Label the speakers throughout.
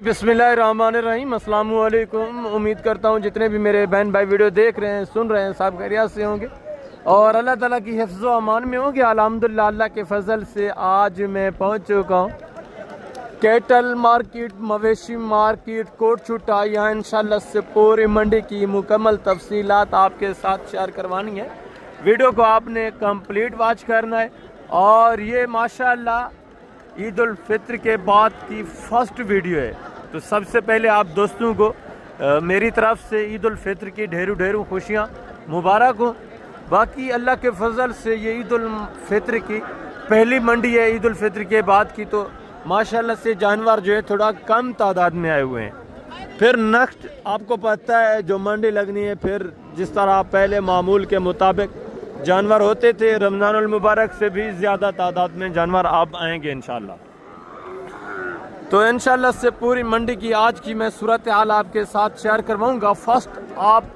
Speaker 1: बिस्मिल्लाहिर्रहमानिर्रहीम, अस्सलामु अलैकुम। उम्मीद करता हूँ जितने भी मेरे बहन भाई वीडियो देख रहे हैं, सुन रहे हैं, सब खैरियत से होंगे और अल्लाह ताला की हिफ्ज़ व अमान में होंगे। अल्हम्दुलिल्लाह, अल्लाह के फजल से आज मैं पहुँच चुका हूँ कैटल मार्केट, मवेशी मार्केट कोट छुट्टा। यहाँ इंशाल्लाह से पूरी मंडी की मुकम्मल तफसीलात आपके साथ शेयर करवानी है। वीडियो को आपने कंप्लीट वॉच करना है। और ये माशाल्लाह ईद उल फित्र के बाद की फर्स्ट वीडियो है, तो सबसे पहले आप दोस्तों को मेरी तरफ से ईद उल फित्र की ढेरों ढेरों खुशियाँ मुबारक हो। बाकी अल्लाह के फजल से ये ईद उल फित्र की पहली मंडी है ईद उल फित्र के बाद की, तो माशाल्लाह से जानवर जो है थोड़ा कम तादाद में आए हुए हैं। फिर नेक्स्ट आपको पता है जो मंडी लगनी है, फिर जिस तरह पहले मामूल के मुताबिक जानवर होते थे, रमज़ानुल मुबारक से भी ज़्यादा तादाद में जानवर आप आएंगे इंशाल्लाह। तो इंशाल्लाह से पूरी मंडी की आज की मैं सूरत हाल आपके साथ शेयर करवाऊंगा। फर्स्ट आप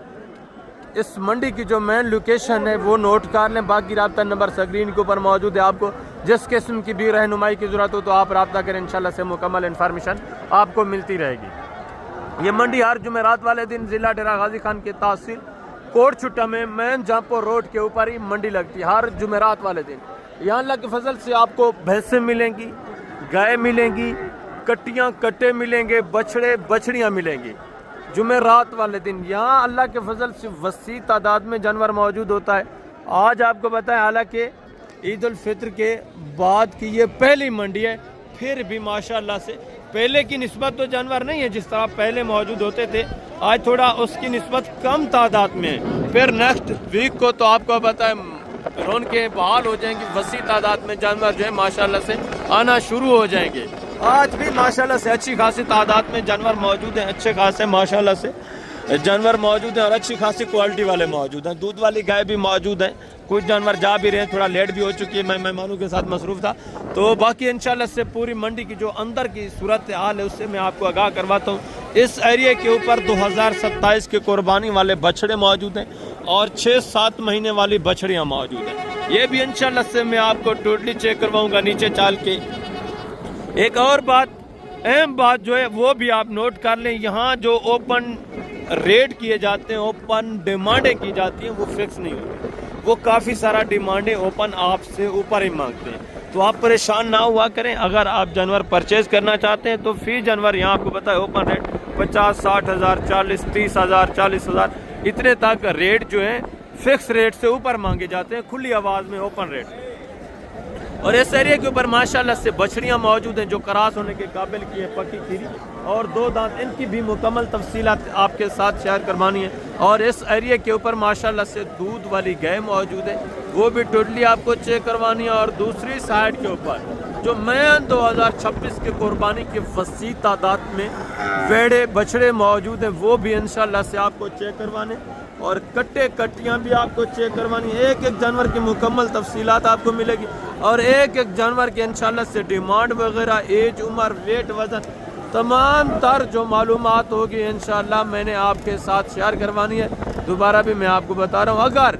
Speaker 1: इस मंडी की जो मेन लोकेशन है वो नोट कर लें। बाकी रब्ता नंबर स्क्रीन के ऊपर मौजूद है। आपको जिस किस्म की भी रहनुमाई की ज़रूरत हो तो आप रब्ता करें, इंशाल्लाह से मुकम्मल इन्फॉर्मेशन आपको मिलती रहेगी। ये मंडी हर जुमेरात वाले दिन ज़िला डेरा गाजी खान की तहसील कोट छुट्टा में मेन जहाँपुर रोड के ऊपर ही मंडी लगती है हर जुमेरात वाले दिन। यहाँ अल्लाह के फजल से आपको भैंसें मिलेंगी, गाय मिलेंगी, कट्टियाँ कट्टे मिलेंगे, बछड़े बछड़ियाँ मिलेंगी जुमेरात वाले दिन। यहाँ अल्लाह के फजल से वसी तादाद में जानवर मौजूद होता है। आज आपको बताएं, हालांकि ईद उल फित्र के बाद की ये पहली मंडी है, फिर भी माशाअल्लाह से पहले की निस्बत तो जानवर नहीं है जिस तरह पहले मौजूद होते थे, आज थोड़ा उसकी निस्बत कम तादाद में। फिर नेक्स्ट वीक को तो आपको बताएं रौनकें बहाल हो जाएंगी, वसी तादाद में जानवर जो है माशाल्लाह से आना शुरू हो जाएंगे। आज भी माशाल्लाह से अच्छी खासी तादाद में जानवर मौजूद हैं, अच्छे खासे माशाल्लाह से जानवर मौजूद हैं और अच्छी खासी क्वालिटी वाले मौजूद हैं। दूध वाली गाय भी मौजूद हैं। कुछ जानवर जा भी रहे हैं, थोड़ा लेट भी हो चुकी है, मैं मेहमानों के साथ मसरूफ़ था। तो बाकी इंशाल्लाह से पूरी मंडी की जो अंदर की सूरत हाल है उससे मैं आपको आगाह करवाता हूँ। इस एरिया के ऊपर 2027 के कुर्बानी वाले बछड़े मौजूद हैं और 6-7 महीने वाली बछड़ियाँ मौजूद हैं। ये भी इंशाल्लाह से मैं आपको टोटली चेक करवाऊँगा नीचे चाल के। एक और बात, अहम बात जो है वो भी आप नोट कर लें, यहाँ जो ओपन रेट किए जाते हैं, ओपन डिमांडें की जाती हैं, वो फिक्स नहीं होती। वो काफ़ी सारा डिमांडें ओपन आपसे ऊपर ही मांगते हैं। तो आप परेशान ना हुआ करें। अगर आप जानवर परचेज करना चाहते हैं तो फी जानवर यहाँ आपको पता है ओपन रेट 50-60 हज़ार, 40-30 हज़ार, 40 हज़ार इतने तक रेट जो है फिक्स रेट से ऊपर मांगे जाते हैं, खुली आवाज़ में ओपन रेट। और इस एरिया के ऊपर माशाल्लाह से बछड़ियाँ मौजूद हैं जो क्रॉस होने के काबिल की है, पकी खीरी और 2 दांत, इनकी भी मुकम्मल तफसीलात आपके साथ शेयर करवानी है। और इस एरिया के ऊपर माशाल्लाह से दूध वाली गाय मौजूद है, वो भी टोटली आपको चेक करवानी है। और दूसरी साइड के ऊपर जो मेन 2026 के कुर्बानी के वसी तादाद में वेड़े बछड़े मौजूद हैं, वो भी इंशाल्लाह से आपको चेक करवाने और कट्टे कट्टियाँ भी आपको चेक करवानी है। एक एक जानवर की मुकम्मल तफसीलात आपको मिलेगी और एक एक जानवर के इंशाल्लाह से डिमांड वगैरह, एज, उम्र, वेट, वज़न, तमाम तर जो मालूमात होगी इंशाल्लाह मैंने आपके साथ शेयर करवानी है। दोबारा भी मैं आपको बता रहा हूँ, अगर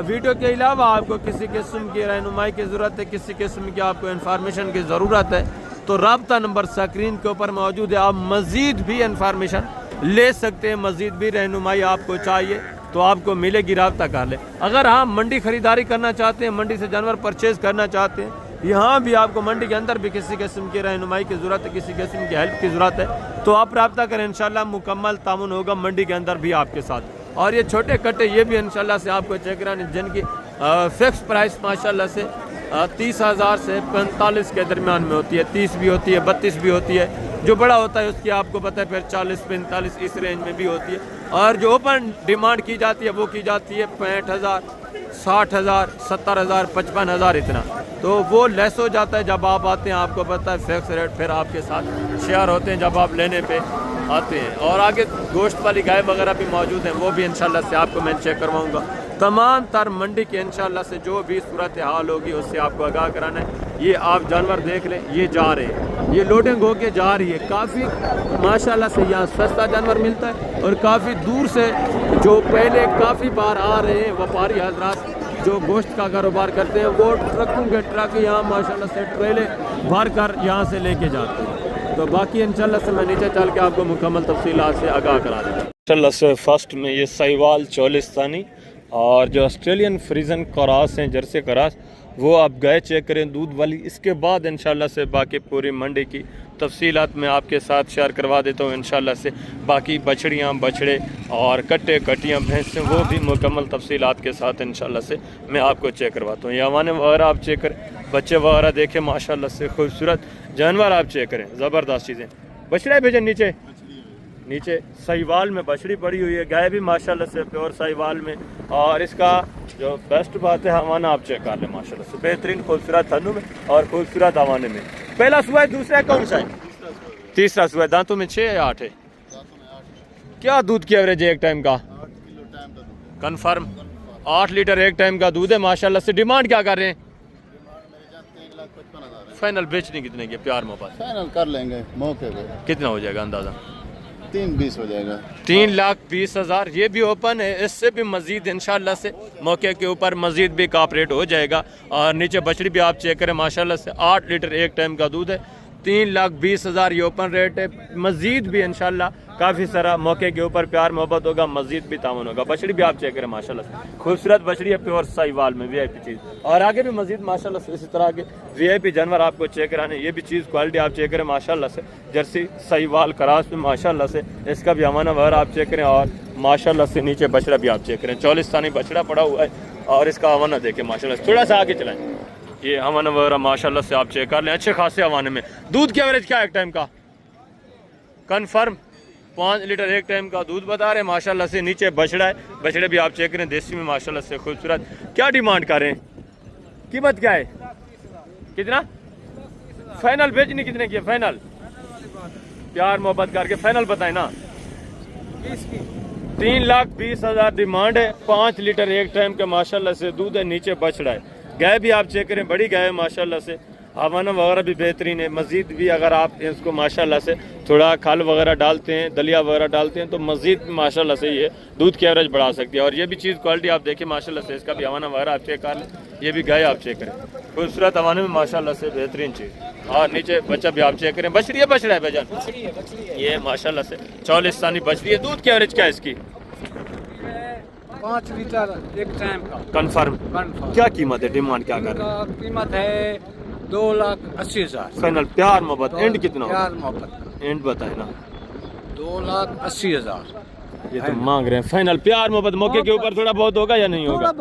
Speaker 1: वीडियो के अलावा आपको किसी किस्म की रहनुमाई की ज़रूरत है, किसी किस्म की आपको इन्फॉर्मेशन की ज़रूरत है, तो रब्ता नंबर स्क्रीन के ऊपर मौजूद है। आप मज़ीद भी इन्फॉर्मेशन ले सकते हैं, मज़ीद भी रहनुमाई आपको चाहिए तो आपको मिलेगी, रब्ता कर ले। अगर आप मंडी ख़रीदारी करना चाहते हैं, मंडी से जानवर परचेज़ करना चाहते हैं, यहाँ भी आपको मंडी के अंदर भी किसी किस्म की रहनुमाई की ज़रूरत है, किसी किस्म की हेल्प की ज़रूरत है, तो आप रब्ता करें, इंशाल्लाह मुकम्मल तामुन होगा मंडी के अंदर भी आपके साथ। और ये छोटे कट्टे ये भी इंशाल्लाह से आपको चेक कराने, जिनकी फ़िक्स प्राइस माशाल्लाह से 30 हज़ार से 45 के दरमियान में होती है, 30 भी होती है, 32 भी होती है। जो बड़ा होता है उसकी आपको पता है फिर 40-45 इस रेंज में भी होती है। और जो ओपन डिमांड की जाती है वो की जाती है 65 हज़ार, 60 हज़ार, 70 हज़ार, 55 हज़ार इतना, तो वो लेस हो जाता है जब आप आते हैं। आपको पता है फिक्स रेट फिर आपके साथ शेयर होते हैं जब आप लेने पे आते हैं। और आगे गोश्त वाली गाय वगैरह भी मौजूद हैं, वो भी इंशाल्लाह से आपको मैं चेक करवाऊँगा। तमाम तर मंडी के इंशाल्लाह से जो भी सूरत हाल होगी उससे आपको आगाह कराना है। ये आप जानवर देख लें, ये जा रहे हैं, ये लोडिंग होके जा रही है। काफ़ी माशाल्लाह से यहाँ सस्ता जानवर मिलता है और काफ़ी दूर से जो पहले काफ़ी बार आ रहे हैं व्यापारी हजरात जो गोश्त का कारोबार करते हैं, वो ट्रकों के ट्रक यहाँ माशाल्लाह से ट्रेले भर कर यहाँ से लेके जाते हैं। तो बाकी इंशाल्लाह से मैं नीचे चल के आपको मुकम्मल तफसीलात से आगाह करा दूँगा। इंशाल्लाह से फर्स्ट में ये साहिवाल चोलिस्तानी और जो ऑस्ट्रेलियन फ्रीजन क्रॉस हैं, जर्सी क्रॉस, वो आप गए चेक करें दूध वाली। इसके बाद इंशाल्लाह से बाकी पूरी मंडी की तफसीलात मैं आपके साथ शेयर करवा देता हूँ इंशाल्लाह से। बाकी बछड़ियाँ, बछड़े और कट्टे कटियाँ, भैंसें, वो भी मुकम्मल तफसीलात के साथ इंशाल्लाह से मैं आपको चेक करवाता हूँ। ये हवाने वगैरह आप चेक करें, बच्चे वगैरह देखें, माशाल्लाह से खूबसूरत जानवर आप चेक करें, ज़बरदस्त चीज़ें। बछड़े भेजें नीचे नीचे साहिवाल में बछड़ी पड़ी हुई है, गाय भी माशाल्लाह से प्योर साहिवाल में। और इसका जो बेस्ट बात है, हवाना आप चेक कर लें, माशाल्लाह से बेहतरीन खूबसूरत थनों में और खूबसूरत हवाने में। पहला सुबह है, दूसरा कौन सा है? तीसरा सुबह। दांतों में 6 या 8 है? क्या दूध की एवरेज है एक टाइम का? कन्फर्म 8 लीटर एक टाइम का दूध है माशाल्लाह से। डिमांड क्या कर रहे हैं? फाइनल बेचने कितने की? प्यार मोहब्बत
Speaker 2: फाइनल कर लेंगे मौके पे।
Speaker 1: कितना हो जाएगा अंदाजा?
Speaker 2: 320 हो जाएगा।
Speaker 1: 3,20,000। ये भी ओपन है, इससे भी मजीद इंशाल्लाह से मौके के ऊपर मजीद भी कॉपरेट हो जाएगा। और नीचे बछड़ी भी आप चेक करें, माशाल्लाह से 8 लीटर एक टाइम का दूध है। 3,20,000 ये ओपन रेट है। मजीद भी इंशाल्लाह काफ़ी सारा मौके के ऊपर प्यार मोहब्बत होगा, मजीद भी तावन होगा। बछड़ी भी आप चेक करें, माशाल्लाह से खूबसूरत बछड़ी है, प्योर साहिवाल में VIP चीज़। और आगे भी मजीद माशाल्लाह से इसी तरह के VIP जानवर आपको चेक कराने। ये भी चीज़ क्वालिटी आप चेक करें, माशाल्लाह से जर्सी साहिवाल क्रॉस में माशाल्लाह से इसका भी हवाना वगैरह आप चेक करें। और माशाल्लाह से नीचे बछड़ा भी आप चेक करें, चोलिस्तानी बछड़ा पड़ा हुआ है। और इसका हवाना देखें माशाल्लाह से। थोड़ा सा आगे चलाएं, ये हवाना वगैरह माशाल्लाह से आप चेक कर लें, अच्छे खासे हवाने में। दूध की एवरेज क्या है एक टाइम का? कन्फर्म 5 लीटर एक टाइम का दूध बता रहे हैं माशाल्लाह से। नीचे बछड़ा है, बछड़े भी आप चेक करें, देसी में माशाल्लाह से खूबसूरत। क्या डिमांड कर रहे हैं? कीमत क्या है? कितना फाइनल बेचने कितने की है? फाइनल प्यार मोहब्बत करके फाइनल बताए ना। 3,20,000 डिमांड है। 5 लीटर एक टाइम का माशाल्लाह से दूध है। नीचे बछड़ा है, गाय भी आप चेक करें, बड़ी गाय है माशाल्लाह से। हवाना वगैरह भी बेहतरीन है। मज़ीद भी अगर आप इसको माशाल्लाह से थोड़ा खल वगैरह डालते हैं, दलिया वगैरह डालते हैं, तो मज़ीद माशाल्लाह से ये दूध की एवरेज बढ़ा सकती है। और ये भी चीज़ क्वालिटी आप देखें माशाल्लाह से, इसका भी हवाना वगैरह आप चेक कर लें। ये भी गाय आप चेक करें, खूबसूरत हवाने में माशाल्लाह से बेहतरीन चीज़। और नीचे बच्चा भी आप चेक करें, बछड़ी है, बछड़ा है भाईजान? ये माशाल्लाह से चोलिस्तानी बछड़ी है। दूध की एवरेज क्या है इसकी?
Speaker 3: 5 लीटर एक टाइम का।
Speaker 1: कन्फर्म। क्या कीमत है? डिमांड क्या कर रहे हैं?
Speaker 3: कीमत है 2,80,000।
Speaker 1: फाइनल प्यार मोहब्बत एंड कितना होगा?
Speaker 3: प्यार मोहब्बत
Speaker 1: एंड बताए ना।
Speaker 3: 2,80,000
Speaker 1: ये तो मांग रहे हैं फाइनल प्यार मोहब्बत। मौके के ऊपर थोड़ा बहुत होगा या नहीं होगा?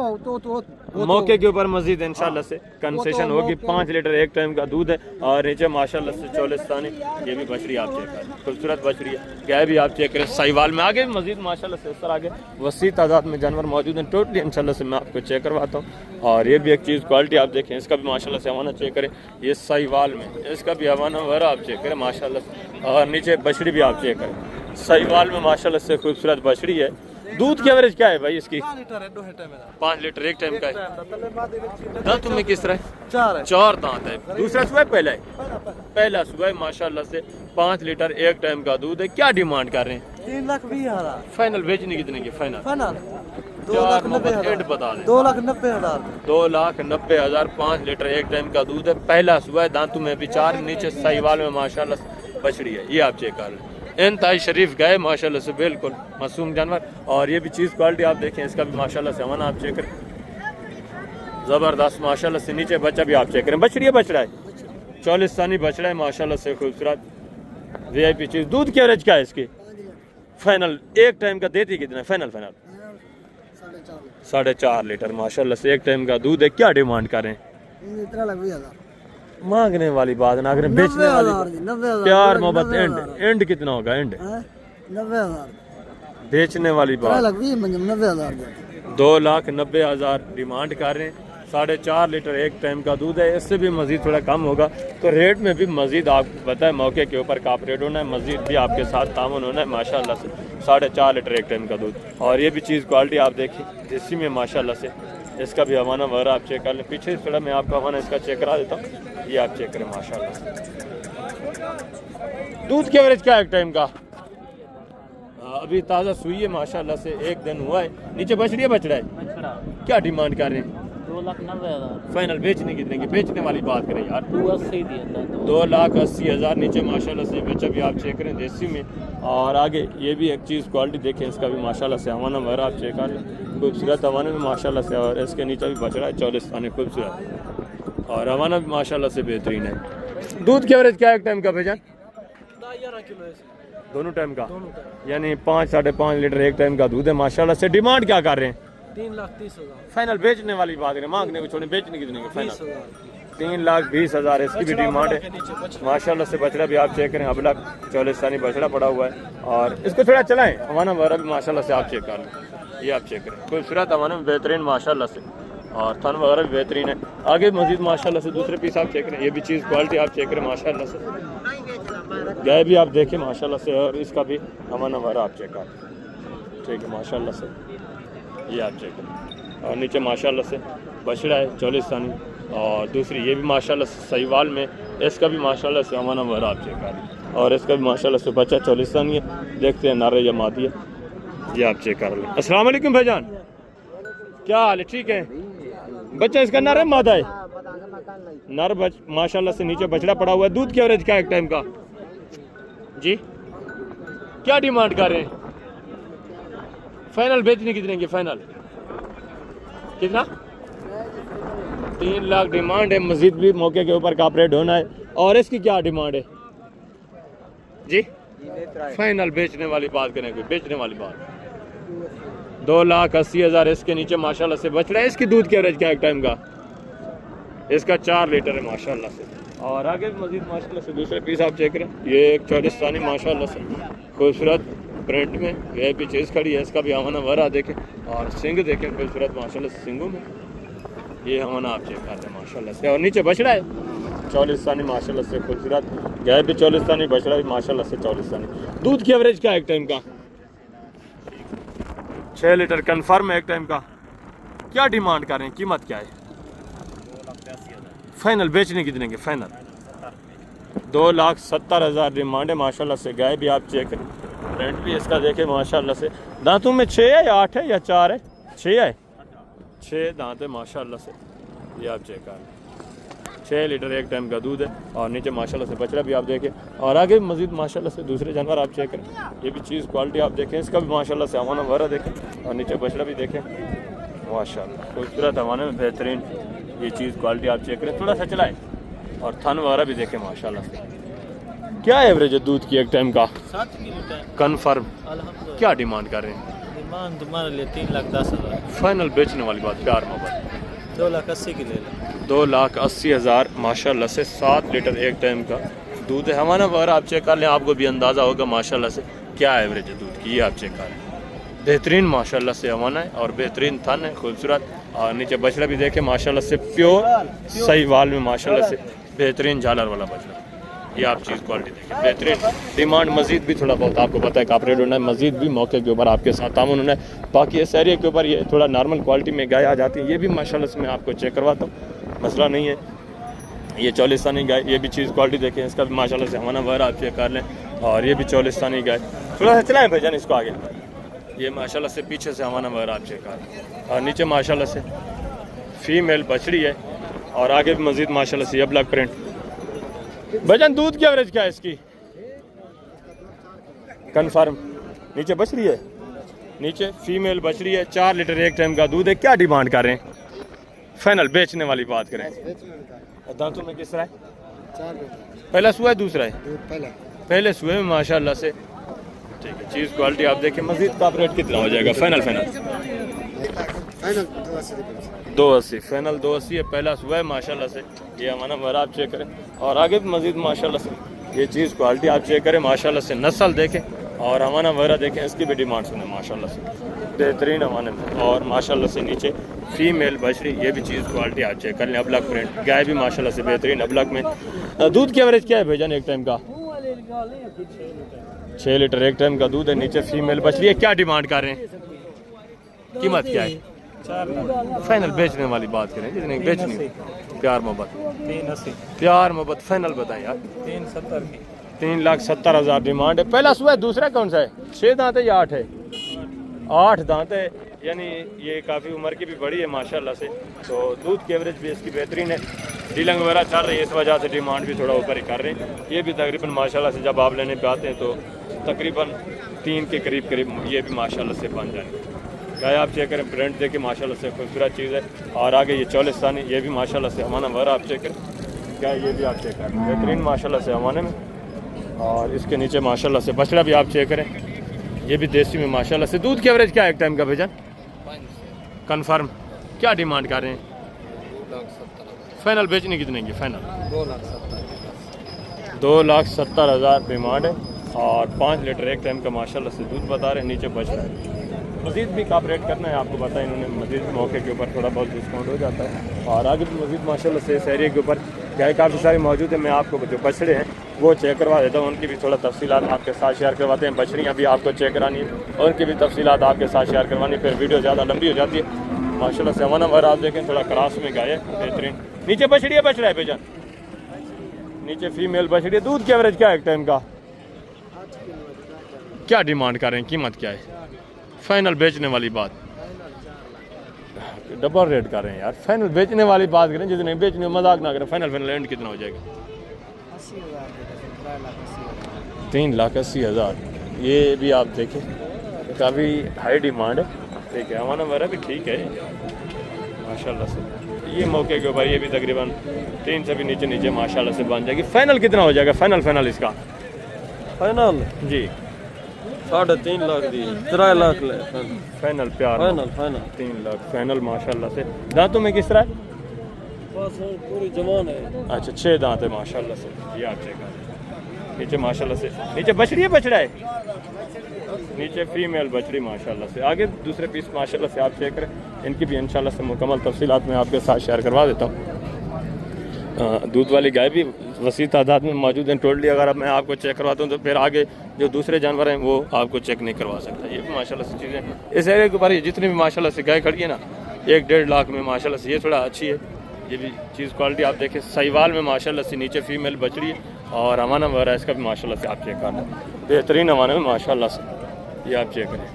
Speaker 1: मौके के ऊपर मजीद इंशाल्लाह से कंसेशन होगी। 5 लीटर एक टाइम का दूध है। और नीचे माशाल्लाह से चोलिस्तानी ये भी बछड़ी आप चेक करें, खूबसूरत बछड़ी है। गाय भी आप चेक करें, साहिवाल में। आगे भी मजीद माशाल्लाह से इस तरह आगे वसी तादाद में जानवर मौजूद हैं। टोटली इंशाल्लाह से मैं आपको चेक करवाता हूँ। और ये भी एक चीज़ क्वालिटी आप देखें, इसका भी माशाल्लाह से हवाना चेक करें। ये साहिवाल में, इसका भी हवाना वगैरह आप चेक करें माशाल्लाह से। और नीचे बछड़ी भी आप चेक करें, साहिवाल में माशाल्लाह से खूबसूरत बछड़ी है। दूध की एवरेज क्या है भाई इसकी? 5 लीटर एक टाइम का है। दांतों में किस तरह? 4 दांत है। दूसरा सुबह पहला है? पहला सुबह माशाल्लाह से 5 लीटर एक टाइम का दूध है। क्या डिमांड कर रहे हैं?
Speaker 3: 3,20,000।
Speaker 1: फाइनल बेचने कितने की? फाइनल
Speaker 3: 2,90,000
Speaker 1: बता दें।
Speaker 3: 2,90,000।
Speaker 1: 2,90,000 5 लीटर एक टाइम का दूध है। पहला सुबह, दांतों में भी 4, नीचे साहिवाल में माशाल्लाह से बछड़ी है। ये आप चेक कर लें, इंतहाई शरीफ गाय माशाल्लाह से, बिल्कुल मासूम जानवर। और ये भी चीज़ क्वालिटी आप देखें, इसका भी माशाल्लाह से हवाना आप चेक करें, ज़बरदस्त माशाल्लाह से। नीचे बच्चा भी आप चेक करें, बछड़ी है, बछड़ा है, चोलिस्तानी बछड़ा है माशाल्लाह से, खूबसूरत VIP चीज़। दूध की एवरेज क्या है इसकी? फाइनल एक टाइम का देती कितना है? फाइनल 4.5 लीटर माशाल्लाह से एक टाइम का दूध है। क्या डिमांड करें?
Speaker 3: 3,20,000
Speaker 1: मांगने वाली बात ना करें, बेचने वाली।
Speaker 3: 90,000
Speaker 1: प्यार मोहब्बत एंड कितना होगा? एंड
Speaker 3: 90,000
Speaker 1: बेचने वाली बात। 2,90,000 डिमांड कर रहे हैं। 4.5 लीटर एक टाइम का दूध है। इससे भी मजीद थोड़ा कम होगा तो रेट में भी मजीद आपको पता है मौके के ऊपर कॉपरेट होना है, मजीद भी आपके साथ तामुन होना है माशाल्लाह से। 4.5 लीटर एक टाइम का दूध। और ये भी चीज़ क्वालिटी आप देखिए देसी में माशाल्लाह से। इसका भी हवाना वगैरह आप चेक कर लें। पीछे थोड़ा मैं आपका हवाना इसका चेक करा देता हूँ, ये आप चेक करें माशाल्लाह से। दूध की एवरेज क्या है एक टाइम का? अभी ताज़ा सुई है माशाल्लाह से, एक दिन हुआ है। नीचे बछड़ी है, बछड़ा है? क्या डिमांड कर रहे हैं?
Speaker 3: 2,90,000
Speaker 1: फाइनल बेचने कितने की, बेचने वाली बात करें यार।
Speaker 3: 280 दिया
Speaker 1: 2,80,000 नीचे माशाल्लाह से बच्चा भी आप चेक करें देसी में। और आगे ये भी एक चीज़ क्वालिटी देखें इसका भी माशाल्लाह से हवाना वगैरह आप चेक करें, खूबसूरत हवाना भी माशाल्लाह से। और इसके नीचे भी बच रहा है चौलिस्तानी खूबसूरत, और हवाना भी माशाल्लाह से बेहतरीन है। दूध की एवरेज क्या है एक टाइम का भेजा?
Speaker 3: 11 किलो
Speaker 1: दोनों टाइम का, यानी 5 साढ़े 5 लीटर एक टाइम का दूध है माशाल्लाह से। डिमांड क्या कर रहे हैं?
Speaker 3: 3,30,000
Speaker 1: फाइनल बेचने वाली बात करें, मांगने को छोड़े, बेचने कितने के? फाइनल 3,20,000 इसकी भी डिमांड है माशाल्लाह से। बछड़ा भी आप चेक करें, अबला चौलिस्तानी बछड़ा पड़ा हुआ है। और इसको थोड़ा चलाएं, हवाना वगैरह भी माशाल्लाह से आप चेक कर लें, ये आप चेक करें, खूबसूरत हवाना में बेहतरीन माशाल्लाह से, और थन वगैरह भी बेहतरीन है। आगे मजीद माशाल्लाह से दूसरे पीस आप चेक करें, ये भी चीज़ क्वालिटी आप चेक करें माशाल्लाह से। गाय भी आप देखें माशाल्लाह से, और इसका भी हवाना वगैरह आप चेक करें, ठीक है माशाल्लाह से, ये आप चेक करें। और नीचे माशाल्लाह से बछड़ा है चौलिस्तानी, और दूसरी ये भी माशाल्लाह से सहीवाल में, इसका भी माशाल्लाह से हवाना वगैरह आप चेक करें। और इसका भी माशाल्लाह से बच्चा चौलिस्तानी है, देखते हैं नारे या मादी है, ये आप चेक कर लें। अस्सलाम वालेकुम भाईजान, क्या हाल है? ठीक है। बच्चा इसका नर है मादा है? नर माशाल्लाह से नीचे बछड़ा पड़ा हुआ है। दूध की एवरेज क्या है एक टाइम का जी? क्या डिमांड कर रहे हैं? फाइनल बेचने कितने की? फाइनल कितना? 3 लाख डिमांड है, मजीद भी मौके के ऊपर कॉपरेट होना है। और इसकी क्या डिमांड है जी? फाइनल बेचने वाली बात करें, कोई बेचने वाली बात, 2,80,000 इसके नीचे माशाल्लाह से बछड़ा है। इसकी दूध की एवरेज क्या है एक टाइम का? इसका 4 लीटर है माशाल्लाह से। और आगे भी मजीद माशाल्लाह से दूसरे पीस आप चेक करें, ये एक चौलिस्तानी माशाल्लाह से खूबसूरत प्रिंट में, ये भी चीज़ खड़ी है, इसका भी हवाना वगैरह देखें, और सिंग देखें खूबसूरत माशाल्लाह से सिंगों में, ये हवाना आप चेक करते हैं माशाल्लाह से। और नीचे बछड़ा है चौलिस्तानी माशाल्लाह से खूबसूरत, गाय भी चौलिस्तानी, बछड़ा भी माशाल्लाह से चौलिस्तानी। दूध की एवरेज क्या है एक टाइम का? 6 लीटर कन्फर्म है एक टाइम का। क्या डिमांड कर रहे हैं, कीमत क्या है? फाइनल बेचने कितने के? फाइनल 2,70,000 डिमांड है माशाल्लाह से। गाय भी आप चेक करें, प्रिंट भी इसका देखें माशाल्लाह से। दांतों में 6 है या 8 है या 4 है? 6 है, 6 दांत है माशाल्लाह से, ये आप चेक करें। 6 लीटर एक टाइम का दूध है, और नीचे माशाल्लाह से बछड़ा भी आप देखें, और आगे भी मजीद माशाल्लाह से दूसरे जानवर आप चेक करें, ये भी चीज़ क्वालिटी आप देखें, इसका भी माशाल्लाह से हवाना वगैरह देखें, और नीचे बछड़ा भी देखें माशाल्लाह खूबसूरत हवाने में बेहतरीन, ये चीज़ क्वालिटी आप चेक करें, थोड़ा सा चलाएं, और थन वगैरह भी देखें माशाल्लाह से। क्या एवरेज है दूध की एक टाइम का?
Speaker 3: 7 किलो
Speaker 1: कन्फर्म।
Speaker 3: अल्हम्दुलिल्लाह।
Speaker 1: क्या डिमांड कर रहे हैं?
Speaker 3: डिमांड तुम्हारे लिए 3,10,000
Speaker 1: फाइनल बेचने वाली बात, प्यार मोहब्बत,
Speaker 3: 2,80,000 की ले लो।
Speaker 1: 2,80,000 माशाल्लाह से। 7 लीटर एक टाइम का दूध है, हवाना वगैरह आप चेक कर लें, आपको भी अंदाज़ा होगा माशाल्लाह से क्या एवरेज है दूध की, ये आप चेक कर लें। बेहतरीन माशाल्लाह से हवाना है, और बेहतरीन थन है खूबसूरत, और नीचे बछड़ा भी देखें माशाल्लाह से, प्योर सहीवाल में माशाल्लाह से बेहतरीन झालर वाला बछड़ा, ये आप चीज़ क्वालिटी देखें बेहतरीन। डिमांड मजीद भी थोड़ा बहुत आपको पता है कॉपरेट होना है, मजीद भी मौके के ऊपर आपके साथ तामुन होना है। बाकी इस एरिया के ऊपर ये थोड़ा नॉर्मल क्वालिटी में गाय आ जाती है, ये भी माशाल्लाह से मैं आपको चेक करवाता हूँ, मसला नहीं है। ये चौलिस्तानी गाय, ये भी चीज़ क्वालिटी देखें, इसका भी माशाल्लाह से हवाना वगैरह आप चेक कर लें, और ये भी चौलिस्तानी गाय, थोड़ा सा चलाएँ भाईजान इसको आगे, ये माशाल्लाह से पीछे से हवाना वगैरह आप चेक कर लें, और नीचे माशाल्लाह से फीमेल बछड़ी है, और आगे भी मजीद माशाल्लाह से ये ब्लैक प्रिंट। भाईजान दूध की एवरेज क्या है इसकी? कन्फर्म। नीचे बछड़ी है, नीचे फीमेल बछड़ी है, 4 लीटर एक टाइम का दूध है। क्या डिमांड कर रहे हैं? फाइनल बेचने वाली बात करें, दांतों में किस तरह है? पहला सुआ है, दूसरा है? पहले सुए में माशाल्लाह से, ठीक है। चीज़ क्वालिटी आप देखें, मजीद का रेट कितना हो जाएगा? फाइनल 280, फाइनल 280 है, पहला सुबह है माशाल्लाह से, ये हमारा वगैरह आप चेक करें, और आगे भी मजीद माशाल्लाह से ये चीज़ क्वालिटी आप चेक करें माशाल्लाह से, नस्ल देखें, और हमारा वगैरह देखें, इसकी भी डिमांड सुने माशाल्लाह से, बेहतरीन हमारे में, और माशाल्लाह से नीचे फीमेल बछड़ी, ये भी चीज़ क्वालिटी आप चेक कर लें, अबलग प्रिंट। गाय भी माशाल्लाह से बेहतरीन अबलग में। दूध की एवरेज क्या है भाईजान एक टाइम का? 6 लीटर एक टाइम का दूध है, नीचे फीमेल बछड़ी है। क्या डिमांड कर रहे हैं, कीमत क्या है?
Speaker 3: 4 लाख।
Speaker 1: फाइनल बेचने वाली बात करें, जितने बेचनी, प्यार मोहब्बत,
Speaker 3: 380,
Speaker 1: प्यार मोहब्बत, फाइनल बताएं यार।
Speaker 3: 370 की।
Speaker 1: 3,70,000 डिमांड है। पहला सुबह है, दूसरा कौन सा है? 6 दांत है या 8 है? 8 दांत है, यानी ये काफ़ी उम्र की भी बड़ी है माशाल्लाह से, तो दूध की एवरेज भी इसकी बेहतरीन है। डीलिंग वगैरह चल रही है, इस वजह से डिमांड भी थोड़ा ऊपर ही कर रहे हैं। ये भी तकरीबन माशाल्लाह से जब आप लेने पे आते हैं तो तकरीबन 3 के करीब ये भी माशाल्लाह से बन जाएंगे। गाय आप चेक करें, प्रिंट देखिए माशाल्लाह से खूबसूरत चीज़ है। और आगे ये चौलिस्तानी, ये भी माशाल्लाह से हमारा वगैरह आप चेक करें, क्या ये भी आप चेक करें बेहतरीन माशाल्लाह से हमारे में। और इसके नीचे माशाल्लाह से बछड़ा भी आप चेक करें, ये भी देसी में माशाल्लाह से। दूध की एवरेज क्या है एक टाइम का भैया कन्फर्म? क्या डिमांड कर रहे हैं?
Speaker 4: 2,70,000
Speaker 1: फाइनल बेचने कितने की? फाइनल
Speaker 4: 2,70,000
Speaker 1: 2,70,000 डिमांड है। और 5 लीटर एक टाइम का माशाल्लाह से दूध बता रहे हैं। नीचे बछड़ा है, मज़ीद भी कॉपरेट करना है आपको पता है, इन्होंने मज़ीद मौके के ऊपर थोड़ा बहुत डिस्काउंट हो जाता है। और आगे भी मज़ीद माशाल्लाह से इस एरिया के ऊपर गाय काफ़ी सारी मौजूद है। मैं आपको जो बछड़े हैं वो चेक करवा देता हूँ, उनकी भी थोड़ा तफसीलात आपके साथ शेयर करवाते हैं। बछड़ियाँ भी आपको चेक करानी है और उनकी भी तफसीलात आपके साथ शेयर करवानी, फिर वीडियो ज़्यादा लंबी हो जाती है। माशाल्लाह से हमारा वर आप देखें थोड़ा क्रॉस में गाय है बेहतरीन। नीचे बछड़िया बछड़ा है बेजान, नीचे फीमेल बछड़ी। दूध की एवरेज क्या है एक टाइम का? क्या डिमांड कर रहे हैं, कीमत क्या है? फाइनल बेचने वाली बात, डबल रेट कर रहे हैं यार। फाइनल बेचने वाली बात करें, जितने बेचने मजाक ना करें। फाइनल एंड कितना हो जाएगा? 3,80,000। ये भी आप देखें काफ़ी हाई डिमांड है। ठीक है, हमारा वगैरह भी ठीक है माशाल्लाह से। ये मौके के ऊपर ये भी तकरीबन 3 से भी नीचे माशाल्लाह से बन जाएगी। फाइनल कितना हो जाएगा? फाइनल इसका
Speaker 5: फाइनल
Speaker 1: जी
Speaker 5: 3.5 लाख दी 3 लाख ले
Speaker 1: फाइनल प्यार
Speaker 5: फाइनल
Speaker 1: 3 लाख फाइनल माशाल्लाह से। दांतों में किस तरह है?
Speaker 5: बस पूरी जवान है।
Speaker 1: अच्छा 6 दांत है माशाल्लाह से। ये आप चेक करें नीचे माशाल्लाह से। नीचे बछड़ी है बछड़ा है? नीचे फीमेल बछड़ी माशाल्लाह से। आगे दूसरे पीस माशाल्लाह से आप चेक करें, इनकी भी इंशाल्लाह से मुकम्मल तफसीलात मैं आपके साथ शेयर करवा देता हूँ। दूध वाली गाय भी वसी तादाद में मौजूद हैं। टोटली अगर अब मैं आपको चेक करवाता हूँ तो फिर आगे जो दूसरे जानवर हैं वो आपको चेक नहीं करवा सकता। ये भी माशाल्लाह से चीज़ें इस एरिया के ऊपर जितनी भी माशाल्लाह से गाय खड़ी है ना 1-1.5 लाख में माशाल्लाह से। ये थोड़ा अच्छी है, ये भी चीज़ क्वालिटी आप देखें। साहिवाल में माशाल्लाह से नीचे फीमेल बछड़ी है और हमाना वगैरह इसका भी माशाल्लाह से आप चेक करना बेहतरीन हमारे में माशाल्लाह से। ये आप चेक करें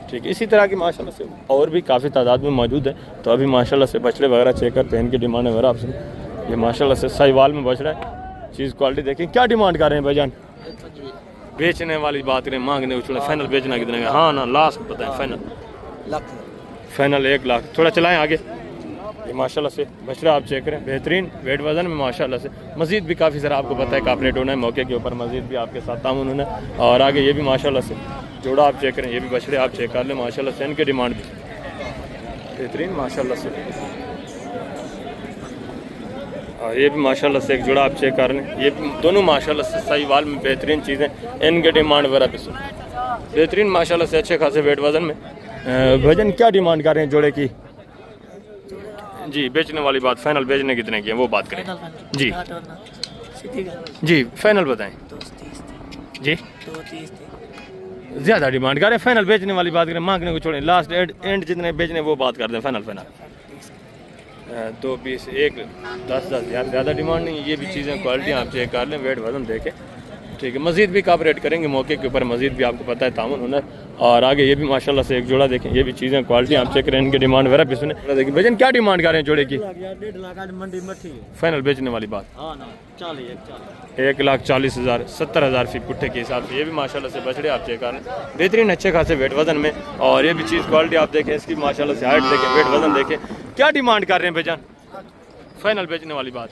Speaker 1: ठीक है। इसी तरह की माशाल्लाह से और भी काफ़ी तादाद में मौजूद है। तो अभी माशाल्लाह से बछड़े वगैरह चेक करते हैं, इनकी डिमांड वगैरह आपसे। ये माशाल्लाह से साहिवाल में बछ रहा है। चीज़ क्वालिटी देखें। क्या डिमांड कर रहे हैं भाईजान? बेचने वाली बात करें, मांगने उछला। फाइनल बेचना कितने का? हाँ ना लास्ट बताएं। फाइनल 1 लाख। थोड़ा चलाएं आगे। ये माशाल्लाह से बछड़ा आप चेक करें बेहतरीन वेट वजन में माशाल्लाह से। मज़ीद भी काफ़ी सारा आपको पता है कॉपरेट होना है मौके के ऊपर, मज़ीद भी आपके साथ तामुन होना है। और आगे ये भी माशाल्लाह से जोड़ा आप चेक करें, ये भी बछड़े आप चेक कर लें माशाल्लाह से। इनकी डिमांड भी बेहतरीन माशाल्लाह से। और ये भी माशाल्लाह से एक जोड़ा आप चेक कर लें। ये दोनों माशाल्लाह से साहिवाल में बेहतरीन चीज़ें। इनके डिमांड वगैरह भी बेहतरीन माशाल्लाह से अच्छे खासे वेट वजन में। भजन क्या डिमांड कर रहे हैं जोड़े की? जी बेचने वाली बात, फाइनल बेचने कितने की है वो बात करें जी। जी फाइनल बताएं जी। ज़्यादा डिमांड कर रहे हैं, फाइनल बेचने वाली बात करें, मांगने को छोड़ें। लास्ट एंड जितने बेचने वो बात कर दें। फाइनल 2 20 1 10 यार ज़्यादा डिमांड नहीं। ये भी चीज़ें क्वालिटी आप चेक कर लें, वेट वजन देखें ठीक है। मज़ीद भी कॉपरेट करेंगे मौके के ऊपर, मज़ीद भी आपको पता है तामुन होना है। और आगे ये भी माशाल्लाह से एक जोड़ा देखें, ये भी चीज़ें क्वालिटी आप चेक करें, इनकी डिमांड वगैरह भी सुने। देखिए भजन क्या डिमांड कर रहे हैं जोड़े की?
Speaker 5: 1.5 लाख मंडी में ठीक है।
Speaker 1: फाइनल बेचने वाली बात 1,40,000 70,000 फी पुट्ठे के हिसाब से। ये भी माशाल्लाह से बछड़े आप चेक कर लें बेहतरीन अच्छे खासे वेट वजन में। और ये भी चीज़ क्वालिटी आप देखें, इसकी माशाल्लाह से हाइट देखें, वेट वजन देखें। क्या डिमांड कर रहे हैं भजन? फाइनल बेचने वाली बात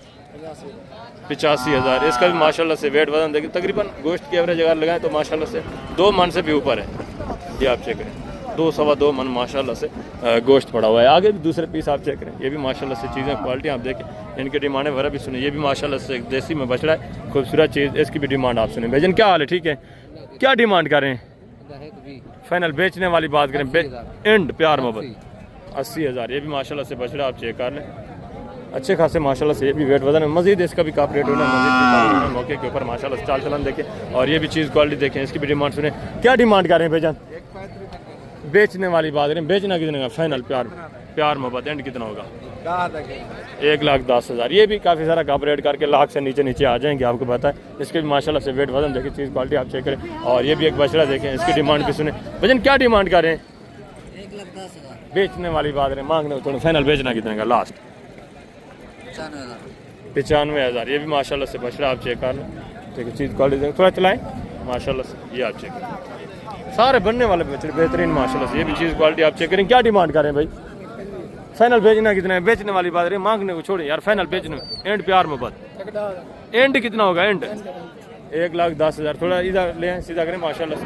Speaker 1: 85,000। इसका भी माशाल्लाह से वेट वजन देखिए, तकरीबन गोश्त की एवरेज अगर लगाएं तो माशाल्लाह से 2 मन से भी ऊपर है। ये आप चेक करें 2-2.25 मन माशाल्लाह से गोश्त पड़ा हुआ है। आगे भी दूसरे पीस आप चेक करें, ये भी माशाल्लाह से चीज़ें क्वालिटी आप देखें, इनकी डिमांड वगैरह भी सुने। ये भी माशाल्लाह से देसी में बच रहा है, खूबसूरत चीज़, इसकी भी डिमांड आप सुने। भजन क्या हाल है? ठीक है। क्या डिमांड कर रहे हैं? फाइनल बेचने वाली बात करें एंड प्यार मोहब्बत 80,000। ये भी माशाल्लाह से बछ रहा है, आप चेक कर लें अच्छे खासे माशाल्लाह से। ये भी वेट वजन है, मज़ीद इसका भी काफ़ी रेट होना है, मज़ीद भी मौके के ऊपर माशाल्लाह से चाल चलन देखें। और ये भी चीज़ क्वालिटी देखें, इसकी भी डिमांड सुने। क्या डिमांड कर रहे हैं भैजान? बेचने वाली बात करें, बेचना कितने का? फाइनल प्यार मोहब्बत एंड कितना होगा? 1,10,000। ये भी काफ़ी सारा कॉपरेट करके लाख से नीचे आ जाएंगे, आपको पता है। इसके भी माशाल्लाह से वेट वजन देखें, चीज़ क्वालिटी आप चेक करें। और ये भी एक बछड़ा देखें, इसकी डिमांड भी सुने। भजन क्या डिमांड कर रहे हैं? बेचने वाली बात रहे, मांगने को थोड़ा फाइनल बेचना कितने का लास्ट? 95,000। ये भी माशाल्लाह से बछड़ा आप चेक कर लो, ठीक है। चीज़ क्वालिटी थोड़ा चलाएं माशाल्लाह से, ये आप चेक करें, सारे बनने वाले बछड़े बेहतरीन माशाल्लाह से। ये भी चीज़ क्वालिटी आप चेक करें। क्या डिमांड करें भाई? फाइनल बेचना कितना है? बेचने वाली बात रही, मांगने को छोड़े यार, फाइनल बेचने। एंड प्यार मोहब्बत एंड कितना होगा? एंड 1,10,000। थोड़ा इधर ले आए, सीधा करें माशाल्लाह से।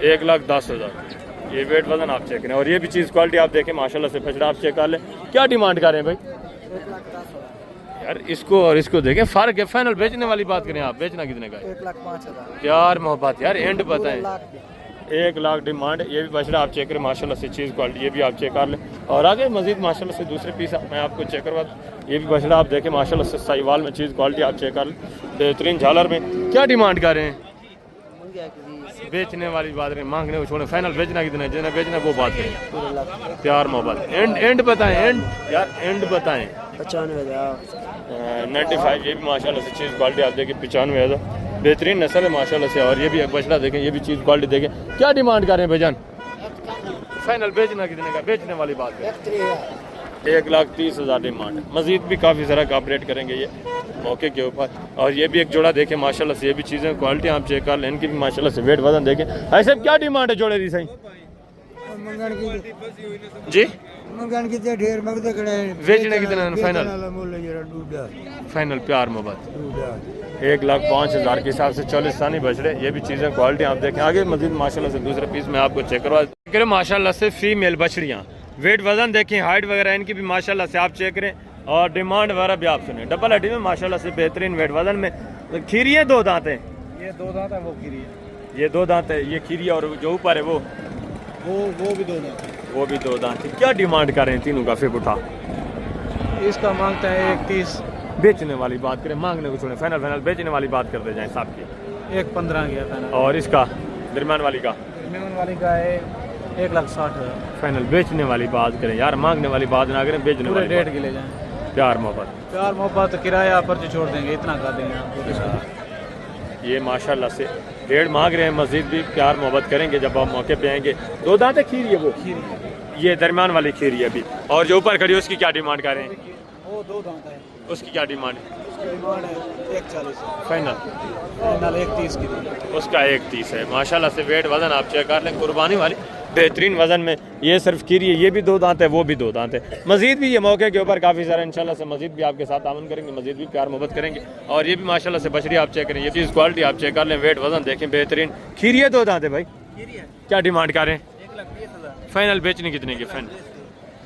Speaker 1: 1,10,000 ये वेट वजन आप चेक करें। और ये भी चीज़ क्वालिटी आप देखें माशाल्लाह से, बछड़ा आप चेक कर लें। क्या डिमांड कर रहे हैं भाई? यार इसको और इसको देखें, फर्क है। फाइनल बेचने वाली बात करें आप, बेचना कितने का है?
Speaker 5: 1,05,000।
Speaker 1: प्यार मोहब्बत यार, एंड बताएं। 1 लाख डिमांड। ये भी बछड़ा आप चेक करें माशाल्लाह से, चीज़ क्वालिटी ये भी आप चेक कर लें। और आगे मजीद माशाल्लाह से दूसरे पीस मैं आपको चेक करवा दूँ। ये भी बछड़ा आप देखें माशाल्लाह से, साहिवाल में चीज़ क्वालिटी आप चेक कर लें, बेहतरीन झालर में। क्या डिमांड कर रहे हैं? बेचने वाली बात रहे, मांगने को छोड़ें। फाइनल बेचना कितना है? जिन्हें बेचना वो बात करें, प्यार मोहब्बत। एंड बताएं, एंड यार एंड बताएं। 95। ये भी माशाल्लाह से चीज़ क्वालिटी आप देखें, 95,000 बेहतरीन नस्ल है माशाल्लाह से। और ये भी एक बछड़ा देखें, ये भी चीज़ क्वालिटी देखें। क्या डिमांड कर रहे हैं भाईजान? फाइनल बेचना कितने का? बेचने वाली बात करें, 1,30,000 डिमांड। मजीद भी काफ़ी ज़रा कॉपरेट करेंगे ये मौके के ऊपर। और ये भी एक जोड़ा देखें माशाल्लाह से, ये भी चीज़ें क्वालिटी आप चेक कर लें, इनकी भी माशाल्लाह से वेट वजन देखें। ऐसे क्या डिमांड है जोड़े दी सही जी? बेचने कितने? फाइनल प्यार मोहब्बत 1,05,000 के हिसाब से 40 सानी बछड़े। ये भी चीज़ें क्वालिटी आप देखें। आगे मजीद माशाल्लाह से दूसरे पीस में आपको चेक करवा करें माशाल्लाह से। फीमेल बछड़ियाँ वेट वजन देखें, हाइट वगैरह इनकी भी माशाल्लाह से आप चेक करें। और डिमांड वगैरह भी आप सुने। डबल हड्डी में माशाल्लाह से बेहतरीन वेट वजन में। तो खीरी है, 2 दांत है?
Speaker 5: ये 2 दांत है, वो खीरी है।
Speaker 1: ये 2 दांत है, ये खीरी है। और जो ऊपर है वो
Speaker 5: भी 2 दांत है।
Speaker 1: वो भी 2 दांत है। क्या डिमांड कर रहे हैं तीनों का? फिर उठा
Speaker 5: इसका मांगता है 1,30।
Speaker 1: बेचने वाली बात करें, मांगने को छोड़ें। फाइनल बेचने वाली बात करते जाएं साहब की।
Speaker 5: 1,15 गया फाइनल।
Speaker 1: और इसका दरमियान वाली का?
Speaker 5: दरमियान वाली का है 1,60,000।
Speaker 1: फाइनल बेचने वाली बात करें यार, मांगने वाली बात ना करें, बेचने वाली
Speaker 5: 1.5 के ले जाएं।
Speaker 1: प्यार मोहब्बत
Speaker 5: किराया पर्ची छोड़ देंगे, इतना कर देंगे आपको।
Speaker 1: ये माशाल्लाह से 1.5 मांग रहे हैं। मजीद भी प्यार मोहब्बत करेंगे जब आप मौके पे आएंगे। 2 दांत है, खीरी है वो? ये दरमियान वाली खीरी है अभी। और जो ऊपर खड़ी है उसकी क्या डिमांड कर रहे हैं?
Speaker 5: वो 2 दांत है।
Speaker 1: उसकी क्या डिमांड है?
Speaker 5: उसकी डिमांड है 1,40।
Speaker 1: फाइनल
Speaker 5: 1,30 की दी।
Speaker 1: उसका 1,30 है माशाल्लाह से। वेट वजन आप चेक कर लें, कुर्बानी वाली बेहतरीन वजन में। ये सिर्फ खीरी है, ये भी 2 दांत है, वो भी 2 दांत है। मजीद भी ये मौके के ऊपर काफ़ी सारा इंशाल्लाह से मजीद भी आपके साथ तावन करेंगे, मजीद भी प्यार मोहब्बत करेंगे। और ये भी माशाल्लाह से बछड़ी आप चेक करें, ये चीज़ क्वालिटी आप चेक कर लें, वेट वजन देखें बेहतरीन। खीरी है, 2 दांत है भाई। क्या डिमांड कर रहे हैं?
Speaker 5: 1,20,000।
Speaker 1: फाइनल बेचने कितने की? फाइनल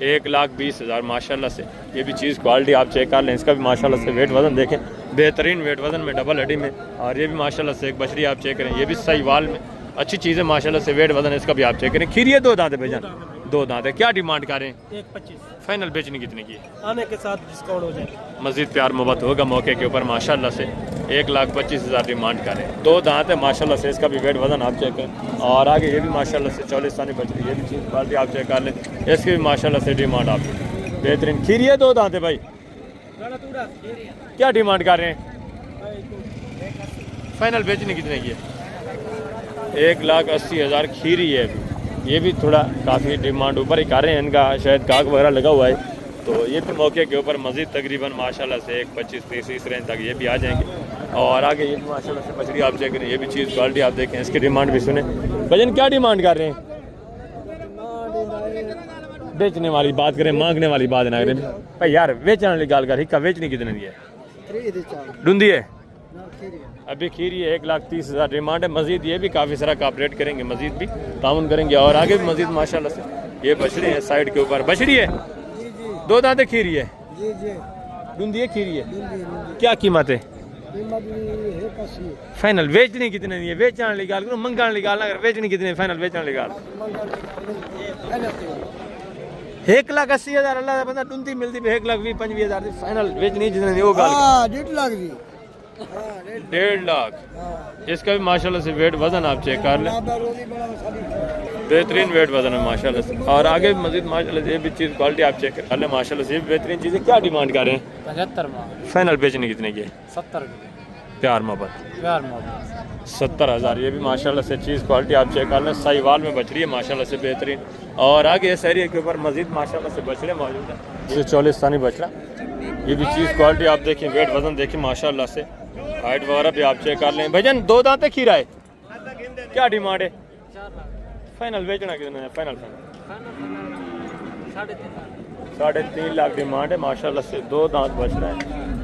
Speaker 1: 1,20,000 माशाल्लाह से। ये भी चीज़ क्वालिटी आप चेक कर लें, इसका भी माशाल्लाह से वेट वजन देखें, बेहतरीन वेट वजन में, डबल हड्डी में। और ये भी माशाल्लाह से एक बछड़ी आप चेक करें, ये भी सही वाल में अच्छी चीज़ है माशाल्लाह से। वेट वजन इसका भी आप चेक करें। खीरी है, 2 दांत है भाईजान? 2 दांत है। क्या डिमांड कर रहे हैं?
Speaker 5: 1,25।
Speaker 1: फाइनल बेचने कितने की है?
Speaker 5: आने के साथ डिस्काउंट हो जाए।
Speaker 1: मजीद प्यार मोहब्बत होगा मौके के ऊपर माशाल्लाह से। 1,25,000 डिमांड करें। 2 दांत है माशाल्लाह से, इसका भी वेट वजन आप चेक करें। और आगे ये भी माशाल्लाह से 40 सानी बछड़ी, ये भी चीज़ क्वालिटी आप चेक कर लें, इसकी भी माशाल्लाह से डिमांड आप बेहतरीन। खीरी है, 2 दांत है भाई? क्या डिमांड कर रहे हैं? फाइनल बेचने कितने की है? 1,80,000 खीरी है अभी। ये भी थोड़ा काफ़ी डिमांड ऊपर ही कर रहे हैं, इनका शायद काग वगैरह लगा हुआ है। तो ये भी मौके के ऊपर मजीद तकरीबन माशाल्लाह से 1,25-30 इस रेंज तक ये भी आ जाएंगे। और आगे ये भी माशाल्लाह से मछली आप चेक करें, ये भी चीज़ क्वालिटी आप देखें, इसकी डिमांड भी सुने। भजन क्या डिमांड कर रहे हैं? बेचने वाली बात करें, मांगने वाली बात ना करें भाई यार। बेचने वाली गाल कर, हिक्का बेचने कितने दी है? ढूंढी है अभी खीरी है। 1,30,000 डिमांड है। मजीद ये भी काफ़ी सारा कॉपरेट करेंगे, मजीद भी ताउन करेंगे। और आगे भी मजीद माशाल्लाह से ये बछड़ी है साइड के ऊपर। बछड़ी है, 2 दांत खीरी है, ढूंढी है, खीरी है। क्या कीमत है? फाइनल बेचने कितने दिए? बेचने वाली गाल करो, मंगने वाली गाल ना कर। बेचने कितने? फाइनल बेचने वाली गाल 1,80,000 अल्लाह का बंदा ढूंढती मिलती 1,20,000 फाइनल बेचनी जितने दी वो गाल 1.5 लाख। इसका भी माशाल्लाह से वेट वजन आप चेक कर लें, बेहतरीन वेट वजन है माशाल्लाह से। और आगे मजीद माशाल्लाह से ये भी चीज़ क्वालिटी आप चेक कर लें माशाल्लाह से, ये भी बेहतरीन चीज़ है। क्या डिमांड कर रहे हैं?
Speaker 5: 75
Speaker 1: फाइनल बेचने कितने की है?
Speaker 5: 70।
Speaker 1: प्यार मोहब्बत
Speaker 5: प्यार मोहब्बत
Speaker 1: 70,000। ये भी माशाल्लाह से चीज़ क्वालिटी आप चेक कर लें, साहिवाल में बछ रही है माशाल्लाह से बेहतरीन। और आगे इस एरिया के ऊपर मजीद माशाल्लाह से बछड़े मौजूद हैं। ये चौलिस्तानी बछड़ा, ये भी चीज़ क्वालिटी आप देखें, वेट वजन देखें माशाल्लाह से, हाइट वगैरह भी आप चेक कर लें। भैजन 2 दांते खीरा है, क्या डिमांड है? फाइनल बेचना कितना है? फाइनल 3.5 लाख डिमांड है माशाल्लाह से। 2 दांत बच रहा है,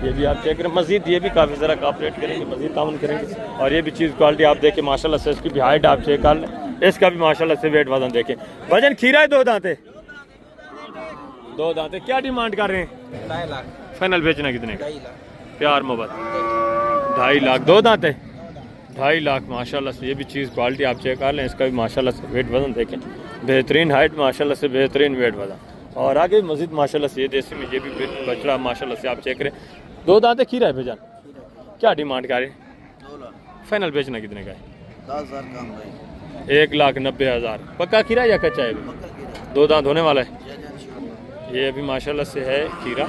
Speaker 1: ये भी आप चेक करें। मजीद ये भी काफ़ी ज़रा कॉपरेट करेंगे, मजीद ताउन करेंगे। और ये भी चीज़ क्वालिटी आप देखें माशाल्लाह से, इसकी भी हाइट आप चेक कर लें, इसका भी माशाल्लाह से वेट वजन देखें। वजन खीरा है, 2 दांते, 2 दांते। क्या डिमांड कर रहे हैं?
Speaker 5: 2.5 लाख।
Speaker 1: फाइनल बेचना कितने का?
Speaker 5: 2.5 लाख।
Speaker 1: प्यार मोहब्बत 2.5 लाख। 2 दांते 2.5 लाख माशाल्लाह से। ये भी चीज़ क्वालिटी आप चेक कर लें, इसका भी माशाल्लाह से वेट वजन देखें, बेहतरीन हाइट माशाल्लाह से, बेहतरीन वेट वजन। और आगे मजीद माशाल्लाह से ये देसी में ये भी बछड़ा माशाल्लाह से आप चेक करें। 2 दांते खीरा है भैजान, क्या डिमांड कर रहे हैं?
Speaker 2: 2 लाख।
Speaker 1: फाइनल बेचना कितने का है?
Speaker 2: 10,000 कम भाई।
Speaker 1: 1,90,000। पक्का खीरा या कच्चा है? 2 दांत होने वाला है। ये अभी माशाल्लाह से है खीरा,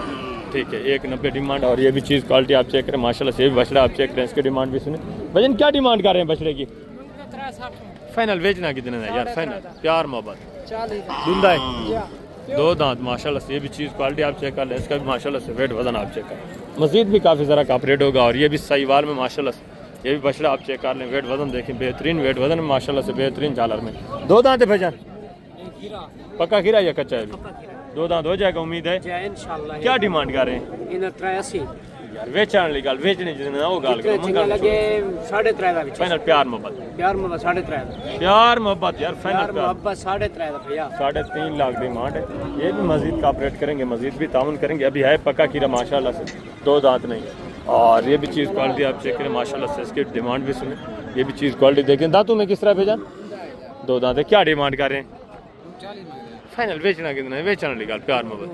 Speaker 1: ठीक है। 1,90 डिमांड। और ये भी चीज़ क्वालिटी आप चेक करें माशाल्लाह से, ये भी बछड़ा आप चेक करें, इसकी डिमांड भी सुने। भैजन क्या डिमांड कर रहे हैं बछड़े की? फाइनल बेचना कितने का यार? फाइनल प्यार मोहब्बत
Speaker 5: 40।
Speaker 1: दुंदा है, 2 दांत माशाल्लाह से। ये भी चीज़ क्वालिटी आप चेक कर लें, इसका भी माशाल्लाह से वेट वजन आप चेक करें। मजीद भी काफ़ी ज़रा कॉपरेट होगा। और ये भी साहिवाल में माशाल्लाह से, ये भी बछड़ा आप चेक कर लें, वेट वजन देखें, बेहतरीन वेट वजन में माशाल्लाह से, बेहतरीन झालर में। 2 दांत है भैजान, पक्का खीरा या कच्चा है? 2 दांत हो जाएगा उम्मीद है
Speaker 5: इंशाल्लाह।
Speaker 1: क्या डिमांड कर रहे हैं?
Speaker 5: इन 83
Speaker 1: यार वेचण ली गल, वेचने जितना वो गाल करो
Speaker 5: चिंगा लगे 3.5 ਦਾ ਵਿੱਚ।
Speaker 1: फाइनल प्यार मोहब्बत
Speaker 5: प्यार मोहब्बत 3.5
Speaker 1: प्यार मोहब्बत यार, फाइनल
Speaker 5: प्यार मोहब्बत 3.5 ਦਾ भैया।
Speaker 1: 3.5 लाख डिमांड है। ये भी मजीद कॉपरेट करेंगे, मजीद भी ताउन करेंगे। अभी है पक्का खीरा माशाल्लाह से, 2 दांत नहीं। और ये भी चीज़ क्वालिटी आप चेक करें माशाल्लाह से, इसकी डिमांड भी सुने। ये भी चीज़ क्वालिटी देखें। दांतों में किस तरह भेजा? 2 दांत है, क्या डिमांड कर रहे हैं?
Speaker 5: 40
Speaker 1: फाइनल बेचना कितना है? बेचना निकाल प्यार मोहब्बत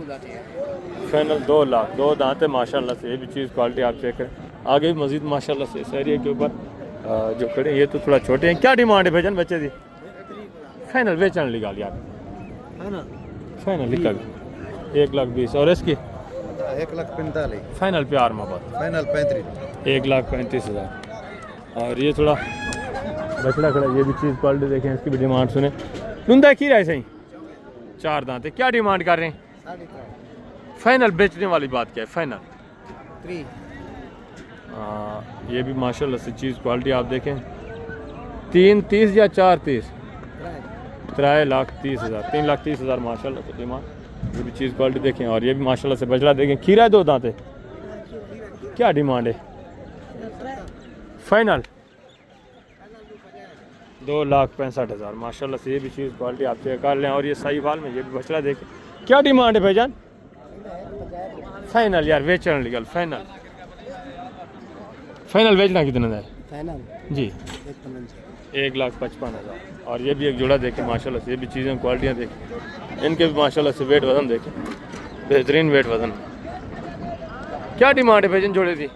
Speaker 1: फाइनल 2 लाख। 2 दांत है माशाल्लाह से। ये भी चीज़ क्वालिटी आप चेक करें। आगे भी मजीद माशाल्लाह से इस एरिया के ऊपर जो खड़े हैं, ये तो थोड़ा छोटे हैं। क्या डिमांड है भैजन बच्चे दी? फाइनल बेचना निकाल यार,
Speaker 5: है ना?
Speaker 1: फाइनल निकाल 1,20,000। और इसकी
Speaker 2: 1,45,000।
Speaker 1: फाइनल प्यार मोहब्बत
Speaker 2: फाइनल 35।
Speaker 1: 1,35,000। और ये थोड़ा बछड़ा खड़ा, ये भी चीज़ क्वालिटी देखें, इसकी भी डिमांड सुने। धुंधा खीरा है सही, 4 दांत है, क्या डिमांड कर रहे हैं? फाइनल बेचने वाली बात क्या है? फाइनल
Speaker 5: 3।
Speaker 1: ये भी माशाल्लाह से चीज़ क्वालिटी आप देखें। 3,30,000 या 4,30,000? 3,30,000। 3,30,000 माशाल्लाह से डिमांड। ये भी चीज़ क्वालिटी देखें। और ये भी माशाल्लाह से बछड़ा देखें, खीरा है, 2 दांत है, क्या डिमांड है? फाइनल 2,65,000 माशाल्लाह से। ये भी चीज़ क्वालिटी आप चेक कर लें। और ये साहिवाल में ये भी बछड़ा देखें, क्या डिमांड है भाईजान? फाइनल यार बेचने निकल, फाइनल फाइनल बेचना कितना है?
Speaker 5: फाइनल
Speaker 1: जी 1,55,000। और ये भी एक जोड़ा देखें माशाल्लाह से। ये भी चीज़ें क्वालिटियाँ देखें, इनके भी माशाल्लाह से वेट वजन देखें, बेहतरीन वेट वजन। क्या डिमांड है भाईजान जोड़े दी?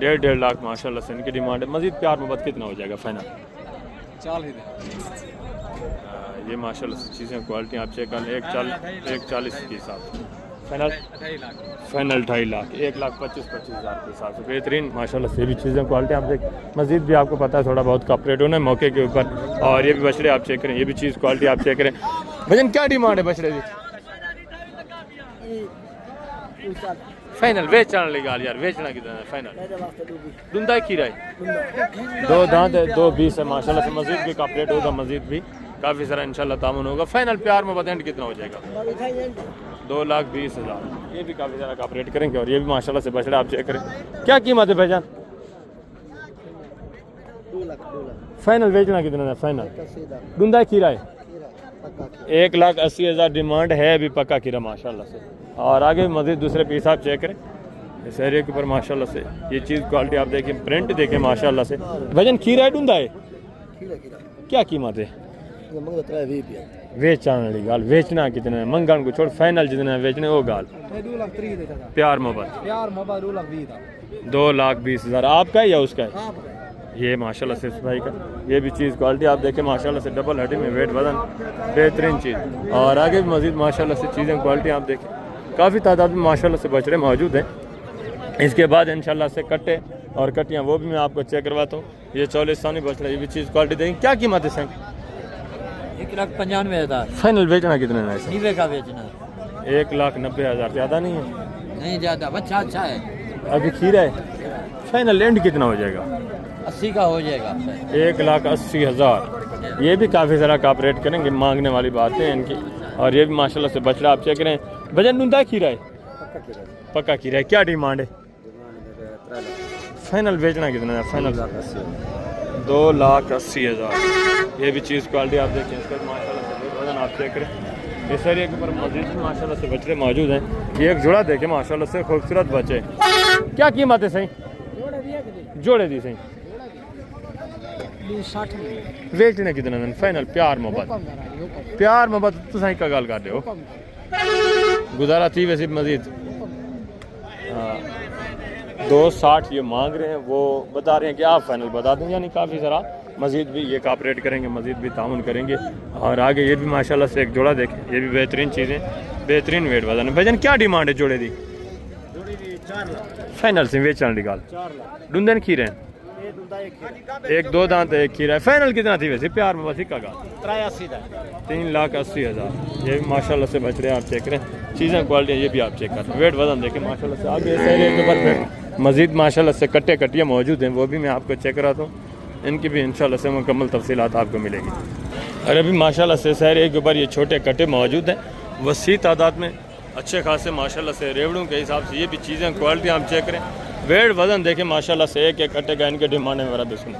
Speaker 1: 1.5 लाख माशाल्लाह से इनकी डिमांड है। मजीद प्यार मोहब्बत कितना हो जाएगा? फाइनल
Speaker 5: 40।
Speaker 1: ये माशाल्लाह से चीज़ें क्वालिटी आप चेक कर लें। 1,40,000 के हिसाब से फाइनल 2.5 लाख 1,25,000 के हिसाब से बेहतरीन माशाल्लाह से भी चीज़ें क्वालिटी आप देख। मजीद भी आपको पता है थोड़ा बहुत कॉपरेट होना है मौके के ऊपर। और ये भी बछड़े आप चेक करें, ये भी चीज़ क्वालिटी आप चेक करें। भजन क्या डिमांड है बछड़े की? फाइनल बेचना लेगाल यार, बेचना कितना है? फाइनल दुंदा खीरा है, 2 दांत है, 2,20 है माशाल्लाह से। मजीद भी कॉपरेट होगा, मजीद भी काफ़ी सारा इंशाल्लाह तामुन होगा। फाइनल प्यार में बताएं कितना हो जाएगा? 2,20,000। ये भी काफ़ी सारा कॉपरेट करेंगे। और ये भी माशाल्लाह से बछड़ा आप चेक करें, क्या कीमत है भाईजान?
Speaker 5: 2 लाख।
Speaker 1: फाइनल बेचना कितना है? फाइनल दुंदा खीरा है, 1,80,000 डिमांड है, अभी पक्का खीरा माशाल्लाह से। और आगे मजीद दूसरे पीस आप चेक करें इस एरिया के ऊपर माशाल्लाह से। ये चीज़ क्वालिटी आप देखें, प्रिंट देखें माशाल्लाह से। भजन खीरा है डूंदा है, क्या कीमत है? वेचने वाली गाल, बेचना कितना है? मंगन को छोड़, फाइनल जितना है बेचने वो गाल।
Speaker 5: 2 लाख 3 देता था।
Speaker 1: प्यार मोहब्बत
Speaker 5: 2,20,000 था।
Speaker 1: 2,20,000 आपका है या उसका है? ये माशाल्लाह से इस भाई का। ये भी चीज़ क्वालिटी आप देखें माशाल्लाह से, डबल हड्डी में वेट वजन, बेहतरीन चीज़। और आगे भी मजीद माशाल्लाह से चीज़ें क्वालिटी आप देखें, काफ़ी तादाद में माशाल्लाह से बछड़े मौजूद हैं। इसके बाद इंशाल्लाह से कट्टे और कट्टियाँ वो भी मैं आपको चेक करवाता हूँ। ये चौलिस्तानी बछड़ा, ये भी चीज़ क्वालिटी देंगे। क्या कीमत है सर?
Speaker 5: 1,95,000
Speaker 1: फाइनल बेचना कितने में है?
Speaker 5: नीवे का बेचना
Speaker 1: 1,90,000 ज़्यादा नहीं है?
Speaker 5: नहीं ज़्यादा, बच्चा अच्छा है।
Speaker 1: अभी खीरा है। फाइनल एंड कितना हो जाएगा?
Speaker 5: 80 का हो जाएगा।
Speaker 1: 1,80,000। ये भी काफ़ी ज़रा कॉपरेट करेंगे, मांगने वाली बातें हैं इनकी। और ये भी माशाल्लाह से बछड़ा आप चेक करें। वजन नुंदा खीरा है? पक्का खीरा है। क्या डिमांड है? फाइनल बेचना कितना है? फाइनल 2,80,000। ये भी चीज़ क्वालिटी आप देखें, इसका माशाल्लाह से वजन आप चेक करें। इस एरिया के ऊपर मस्जिद में माशाल्लाह से बछड़े मौजूद हैं। ये एक जोड़ा देखे माशाल्लाह से खूबसूरत बच्चे। क्या कीमत है सही? जोड़े दी सही
Speaker 5: 60
Speaker 1: बेचने कितने दिन? फाइनल प्यार मोहब्बत तो सही का गाल कर रहे हो। गुजारा थी वैसे मजीद 260 ये मांग रहे हैं, वो बता रहे हैं कि आप फाइनल बता दें। यानी काफ़ी ज़रा मजीद भी ये कॉपरेट करेंगे, मजीद भी ताउन करेंगे। और आगे ये भी माशाल्लाह से एक जोड़ा देखें, ये भी बेहतरीन चीज़ें, बेहतरीन वेट वजन है। भजन क्या डिमांड है जोड़े दी? फाइनल से बेचना निकाल डूंदन खीरे हैं। एक दो दांत एक खीरा है। फाइनल कितना थी वैसे प्यार में? बस का 3,80,000। ये भी माशाल्लाह से बछड़े आप चेक करें, चीज़ें क्वालिटी ये भी आप चेक करें। वेट वजन देखें माशाल्लाह से। आगे इस एरिया के ऊपर मजीद माशाल्लाह से कट्टे कट्टियाँ मौजूद हैं, वो भी मैं आपको चेक कराता हूँ। इनकी भी इंशाल्लाह से मुकम्मल तफसीलात आपको मिलेगी। और अभी माशाल्लाह से इस एरिया के ऊपर ये छोटे कट्टे मौजूद हैं वसी तादाद में, अच्छे खासे माशाल्लाह से रेवड़ों के हिसाब से। ये भी चीज़ें क्वालिटी आप चेक करें। वेट वजन देखें माशाल्लाह से, एक एक कट्टे का इनके डिमांड है मेरा भी सुन।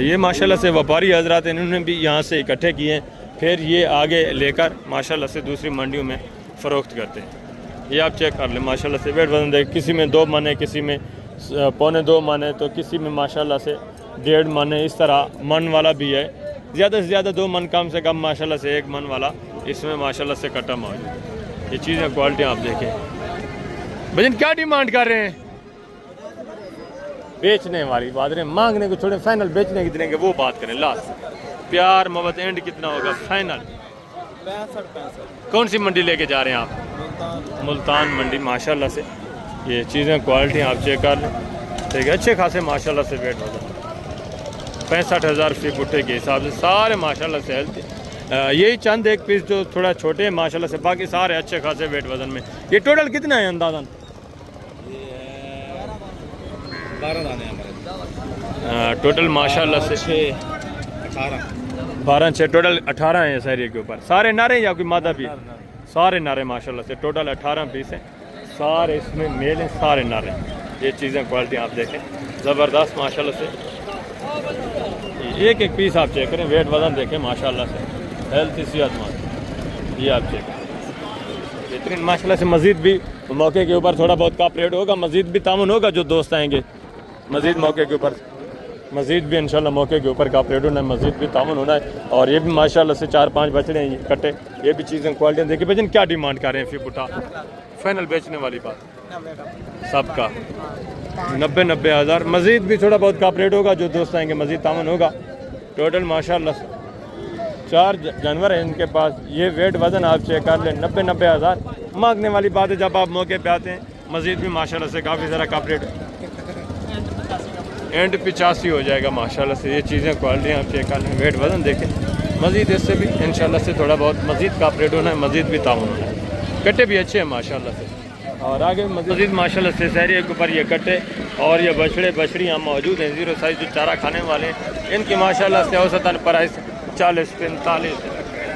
Speaker 1: ये माशाल्लाह से व्यापारी हजरात इन्होंने भी यहाँ से इकट्ठे किए हैं, फिर ये आगे लेकर माशाल्लाह से दूसरी मंडियों में फ़रोख्त करते हैं। ये आप चेक कर लें माशाल्लाह से। वेट वजन देखें, किसी में 2 मन है, किसी में 1.25 मन है, तो किसी में माशाल्लाह से 1.5 मन है। इस तरह मन वाला भी है, ज़्यादा से ज़्यादा 2 मन, कम से कम माशाल्लाह से 1 मन वाला इसमें माशाल्लाह से कट्टा मौजूद है। ये चीज़ें क्वालिटी आप देखें। भजन क्या डिमांड कर रहे हैं? बेचने वाली बात रहे, मांगने को छोड़े, फाइनल बेचने कितने के वो बात करें। लास्ट प्यार मोहब्बत एंड कितना होगा फाइनल?
Speaker 3: 65।
Speaker 1: कौन सी मंडी लेके जा रहे हैं आप? मुल्तान मंडी माशाल्लाह से। ये चीज़ें क्वालिटी आप चेक कर लें, ठीक है। अच्छे खासे माशाल्लाह से वेट हो जाए 65,000 फी गुट्टे के हिसाब से सारे माशाल्लाह से हेल्थी। यही चंद एक पीस जो थोड़ा छोटे हैं माशाल्लाह से, बाकी सारे अच्छे खासे वेट वजन में। ये टोटल कितना है अंदाज़न?
Speaker 3: 12 दाने हमारे
Speaker 1: टोटल माशाल्लाह से 12 6 टोटल 18 हैं इस एरिया के ऊपर। सारे नारे या कोई मादा भी? सारे नारे माशाल्लाह से। टोटल 18 पीस हैं, सारे इसमें मेल हैं, सारे नारे। ये चीज़ें क्वालिटी आप देखें ज़बरदस्त माशाल्लाह से। एक एक पीस आप चेक करें, वेट वजन देखें माशाल्लाह से, हेल्थ सेहतमंद। ये आप चेक करें बेहतरीन माशाल्लाह से। मज़ीद भी मौके के ऊपर थोड़ा बहुत कॉपरेट होगा, मज़ीद भी तामुन होगा। जो दोस्त आएंगे मज़ीद मौके के ऊपर, मज़ीद भी इंशाल्लाह मौके के ऊपर कॉपरेट होना है, मज़ीद भी तामुन होना है। और ये भी माशाल्लाह से 4-5 बछड़े हैं ये कट्टे। ये भी चीज़ें क्वालिटी देखिए। भजन क्या डिमांड कर रहे हैं? फिर बुटा फाइनल बेचने वाली बात सबका 90,000। मज़ीद भी थोड़ा बहुत कॉपरेट होगा, जो दोस्त आएंगे मज़ीद तामुन होगा। टोटल माशाल्लाह से 4 जानवर हैं इनके पास। ये वेट वज़न आप चेक कर लें 90,000 मांगने वाली बात है। जब आप मौके पे आते हैं मज़ीद भी माशाल्लाह से काफ़ी ज़रा कॉपरेट एंड 85 हो जाएगा माशाल्लाह से। ये चीज़ें क्वालिटी आप चेक कर लें, वेट वज़न देखें। मज़ीद इससे भी इंशाल्लाह से थोड़ा बहुत मज़ीद कॉपरेट होना है, मज़ीद भी तामुन होना है। कट्टे भी अच्छे हैं माशाल्लाह से। और आगे मज़ीद माशाल्लाह से शहरी के ऊपर ये कट्टे और ये बछड़े बछड़ियाँ मौजूद हैं। 0 साइज़ जो चारा खाने वाले हैं इनकी माशाल्लाह से औसतन प्राइस 40, 45,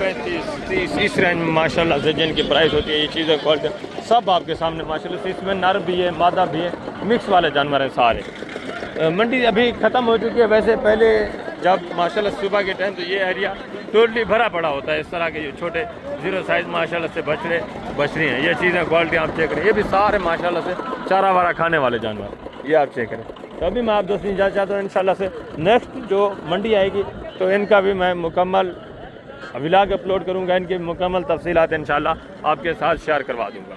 Speaker 1: 35, 30 इस रेंज में माशाल्लाह से जिनकी प्राइस होती है। ये चीज़ें क्वालिटी सब आपके सामने माशाल्लाह से। इसमें नर भी है, मादा भी है, मिक्स वाले जानवर हैं सारे। मंडी अभी ख़त्म हो चुकी है। वैसे पहले जब माशाल्लाह सुबह के टाइम तो ये एरिया टोटली भरा पड़ा होता है। इस तरह के ये छोटे 0 साइज़ माशाल्लाह से बछड़े बछड़ी हैं। ये चीज़ें क्वालिटी आप चेक करें। ये भी सारे माशाल्लाह से चारा वारा खाने वाले जानवर, ये आप चेक करें। तो अभी मैं आप दोस्तों जा चाहता हूँ इंशाल्लाह से नेक्स्ट जो मंडी आएगी तो इनका भी मैं मुकम्मल व्लॉग अपलोड करूँगा। इनकी मुकम्मल तफसीलात इंशाल्लाह आपके साथ शेयर करवा दूँगा।